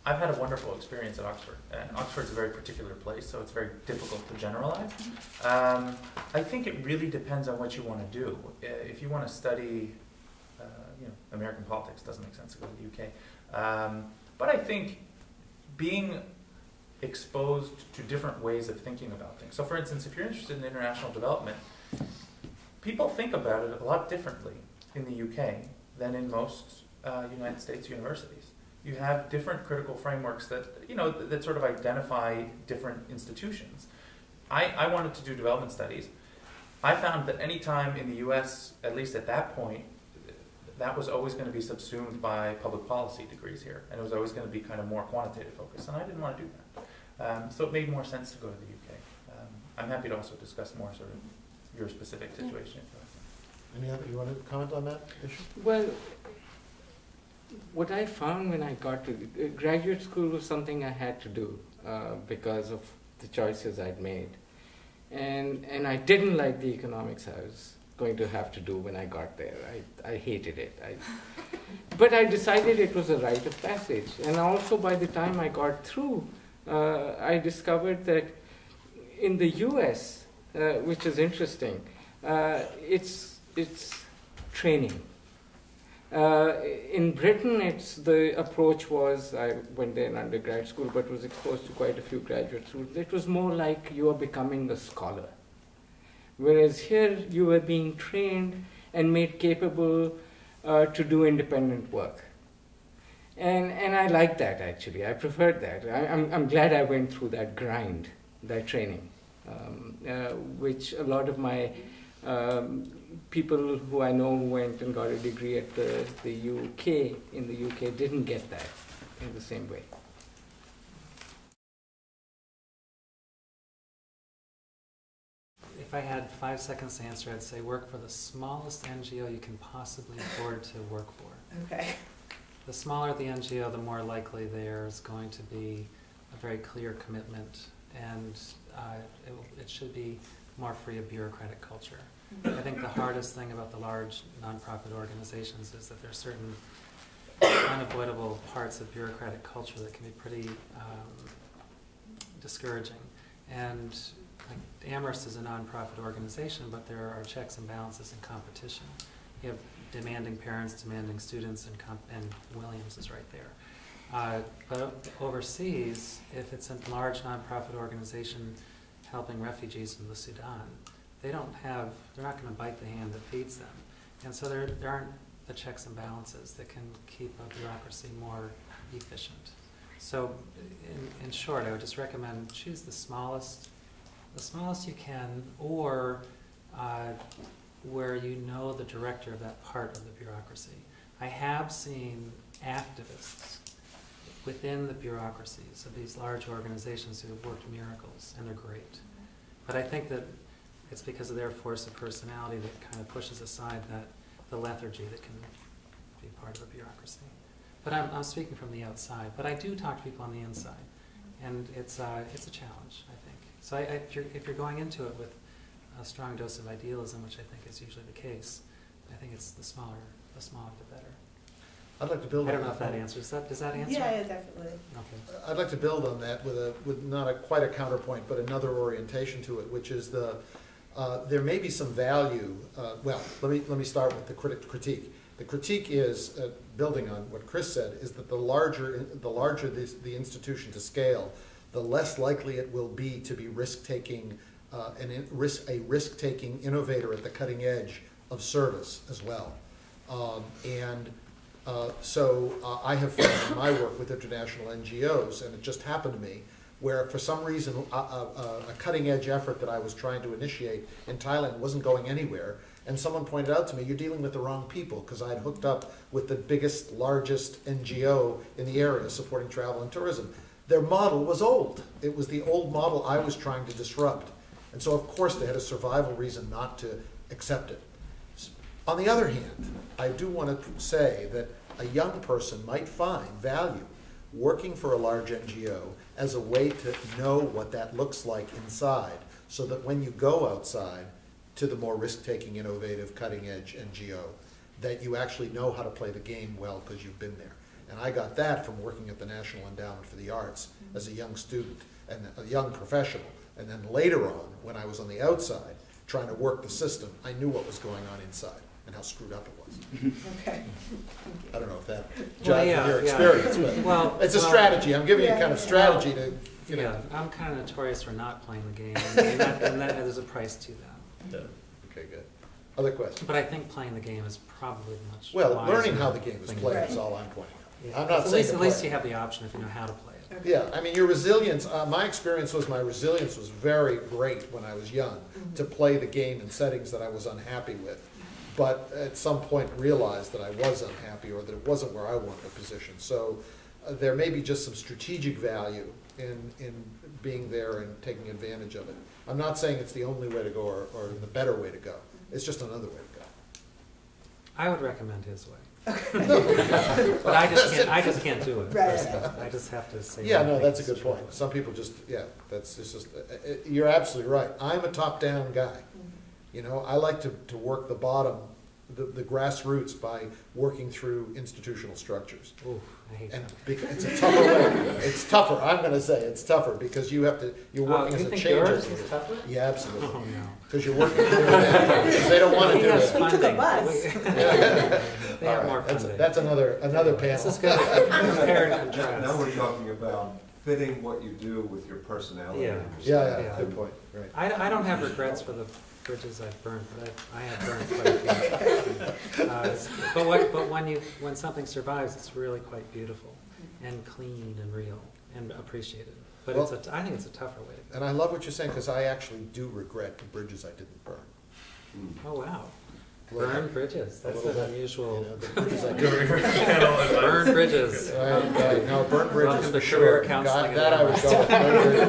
I've had a wonderful experience at Oxford. And Oxford's a very particular place, so it's very difficult to generalize. I think it really depends on what you want to do. If you want to study, American politics, doesn't make sense to go to the UK. But I think being exposed to different ways of thinking about things. So for instance, if you're interested in international development, people think about it a lot differently in the UK than in most United States universities. You have different critical frameworks that, that sort of identify different institutions. I wanted to do development studies. I found that any time in the US, at least at that point, that was always going to be subsumed by public policy degrees here. And it was always going to be kind of more quantitative focused. And I didn't want to do that. So it made more sense to go to the UK. I'm happy to also discuss more sort of your specific situation. Any other, you want to comment on that issue? Well, what I found when I got to graduate school was something I had to do because of the choices I'd made. And I didn't like the economics I was going to have to do when I got there. I hated it. But I decided it was a rite of passage. And also by the time I got through, I discovered that in the US, which is interesting, it's training. In Britain, the approach was, I went there in undergrad school, but was exposed to quite a few graduate students. It was more like you are becoming a scholar. Whereas here, you were being trained and made capable to do independent work. And I like that, actually. I preferred that. I'm glad I went through that grind, that training, which a lot of my people who I know who went and got a degree at the UK, in the UK, didn't get that in the same way. If I had 5 seconds to answer, I'd say work for the smallest NGO you can possibly afford to work for. Okay. The smaller the NGO, the more likely there's going to be a very clear commitment, and it should be more free of bureaucratic culture. I think the hardest thing about the large nonprofit organizations is that there are certain unavoidable parts of bureaucratic culture that can be pretty discouraging. And Amherst is a nonprofit organization, but there are checks and balances and competition. You have demanding parents, demanding students, and Williams is right there. But overseas, if it's a large nonprofit organization helping refugees in the Sudan, they're not going to bite the hand that feeds them. And so there aren't the checks and balances that can keep a bureaucracy more efficient. So in short, I would just recommend choose the smallest you can, or where you know the director of that part of the bureaucracy. I have seen activists within the bureaucracies of these large organizations who have worked miracles, and they're great. But I think that it's because of their force of personality that kind of pushes aside the lethargy that can be part of a bureaucracy. But I'm speaking from the outside. But I do talk to people on the inside, and it's a challenge, I think. So if you're going into it with a strong dose of idealism, which I think is usually the case, I think it's the smaller the better. I'd like to build on that. I don't know if that answers that. Does that answer? Yeah, definitely. Okay. I'd like to build on that with not quite a counterpoint, but another orientation to it, which is there may be some value. Well, let me start with the critique. The critique is, building on what Chris said, is that the larger the institution to scale, the less likely it will be to be risk-taking, a risk-taking innovator at the cutting edge of service as well. So I have found in my work with international NGOs, and it just happened to me, where for some reason a cutting-edge effort that I was trying to initiate in Thailand wasn't going anywhere, and someone pointed out to me, you're dealing with the wrong people, because I had hooked up with the biggest, largest NGO in the area supporting travel and tourism. Their model was old. It was the old model I was trying to disrupt. And so of course they had a survival reason not to accept it. On the other hand, I do want to say that a young person might find value working for a large NGO as a way to know what that looks like inside, so that when you go outside to the more risk-taking, innovative, cutting-edge NGO, that you actually know how to play the game well because you've been there. And I got that from working at the National Endowment for the Arts as a young student and a young professional. And then later on, when I was on the outside, trying to work the system, I knew what was going on inside and how screwed up it was. Okay. I don't know if that Well, jives yeah, with your yeah. experience, but Well, it's a well, strategy. I'm giving you Yeah, kind of yeah. strategy to, you know. Yeah, I'm kind of notorious for not playing the game, and there's a price to that. Yeah. Okay, good. Other questions? But I think playing the game is probably much Well, wiser learning how the game is thing to played do. is all I'm pointing out. Yeah. I'm not At saying least, to at least play. you have the option if you know how to play it. Okay. Yeah, I mean, your resilience, my experience was my resilience was very great when I was young to play the game in settings that I was unhappy with. But at some point realized that I was unhappy or that it wasn't where I wanted a position. So there may be just some strategic value in being there and taking advantage of it. I'm not saying it's the only way to go or the better way to go. It's just another way to go. I would recommend his way. But I just can't do it. Right. personally. I just have to say. Yeah, what I no, think that's a is good true. point. Some people just, yeah, it's just, you're absolutely right. I'm a top-down guy. You know, I like to work the bottom, the grassroots by working through institutional structures. Ooh, I hate And that. because it's a tougher way, it's tougher, I'm gonna say, it's tougher, because you have to, you're working as you a think change yours agent. is tougher? Yeah, absolutely, Oh, no. because you're working through it, because they don't wanna He do has it. He took a funding. bus. They All have right, more that's- funding. That's another This is panel. good. Compare and Now contrast. we're talking about fitting what you do with your personality. Yeah. Yeah, Yeah. good point, right. I don't have regrets for the bridges I've burned, but I have burned quite a few. But when something survives, it's really quite beautiful and clean and real and appreciated. But Well- I think it's a tougher way to And I love what you're saying, because I actually do regret the bridges I didn't burn. go. Oh, wow. A little Burn bit. bridges, that's little an bit, unusual. You know, the bridges I didn't Burn bridges. Right, no, burn bridges Welcome for to sure. career counseling That I would go with, burn bridges.